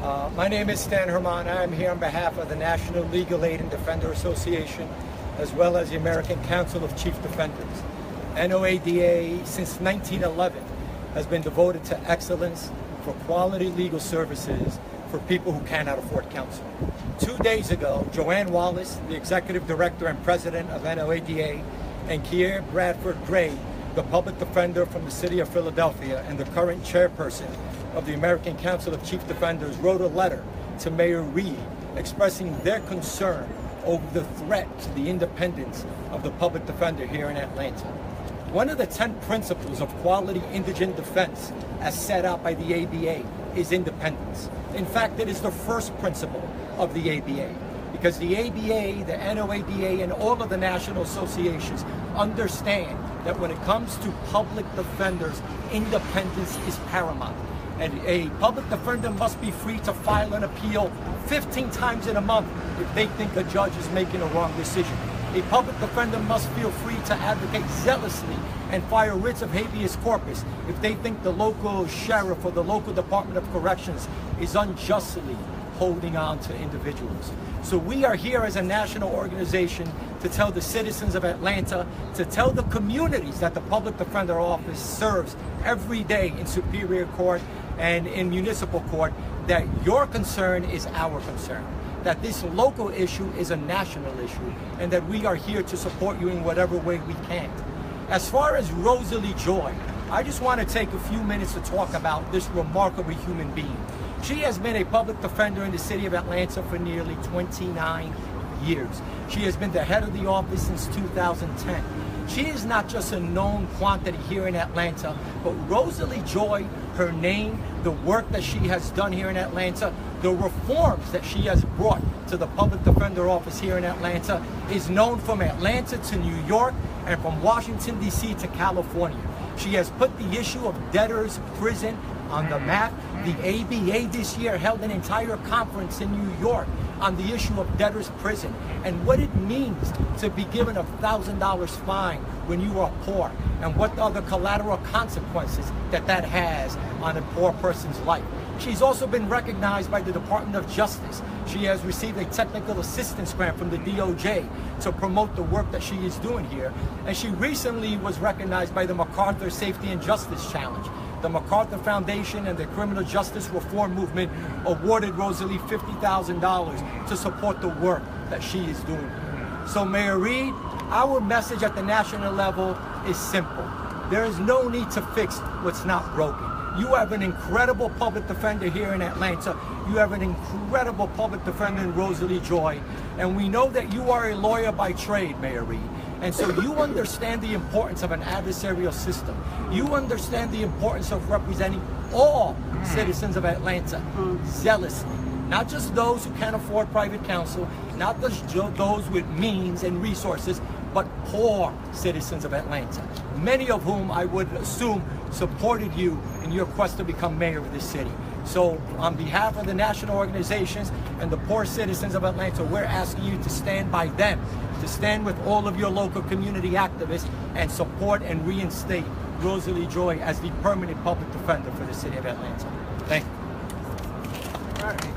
My name is Stan Herman. I'm here on behalf of the National Legal Aid and Defender Association, as well as the American Council of Chief Defenders. NOADA, since 1911, has been devoted to excellence for quality legal services for people who cannot afford counsel. 2 days ago, Joanne Wallace, the Executive Director and President of NOADA, and Kier Bradford Gray, the public defender from the city of Philadelphia and the current chairperson of the American Council of Chief Defenders, wrote a letter to Mayor Reed expressing their concern over the threat to the independence of the public defender here in Atlanta. One of the 10 principles of quality indigent defense as set out by the ABA is independence. In fact, it is the first principle of the ABA, because the ABA, the NOADA, and all of the national associations understand that when it comes to public defenders, independence is paramount. And a public defender must be free to file an appeal 15 times in a month if they think a judge is making a wrong decision. A public defender must feel free to advocate zealously and file writs of habeas corpus if they think the local sheriff or the local Department of Corrections is unjustly holding on to individuals. So we are here as a national organization to tell the citizens of Atlanta, to tell the communities that the Public Defender Office serves every day in Superior Court and in Municipal Court, that your concern is our concern, that this local issue is a national issue, and that we are here to support you in whatever way we can. As far as Rosalie Joy, I just want to take a few minutes to talk about this remarkable human being. She has been a public defender in the city of Atlanta for nearly 29 years. She has been the head of the office since 2010. She is not just a known quantity here in Atlanta, but Rosalie Joy, her name, the work that she has done here in Atlanta, the reforms that she has brought to the Public Defender Office here in Atlanta is known from Atlanta to New York and from Washington, D.C. to California. She has put the issue of debtors' prison on the map. The ABA this year held an entire conference in New York on the issue of debtors' prison and what it means to be given $1,000 fine when you are poor, and what other collateral consequences that has on a poor person's life. She's also been recognized by the Department of Justice. She has received a technical assistance grant from the DOJ to promote the work that she is doing here. And she recently was recognized by the MacArthur Safety and Justice Challenge. The MacArthur Foundation and the Criminal Justice Reform Movement awarded Rosalie $50,000 to support the work that she is doing. So Mayor Reed, our message at the national level is simple. There is no need to fix what's not broken. You have an incredible public defender here in Atlanta. You have an incredible public defender in Rosalie Joy. And we know that you are a lawyer by trade, Mayor Reed. And so you understand the importance of an adversarial system. You understand the importance of representing all citizens of Atlanta zealously. Not just those who can't afford private counsel, not just those with means and resources, but poor citizens of Atlanta, many of whom I would assume supported you in your quest to become mayor of this city. So on behalf of the national organizations and the poor citizens of Atlanta, we're asking you to stand by them, to stand with all of your local community activists and support and reinstate Rosalie Joy as the permanent public defender for the city of Atlanta. Thank you.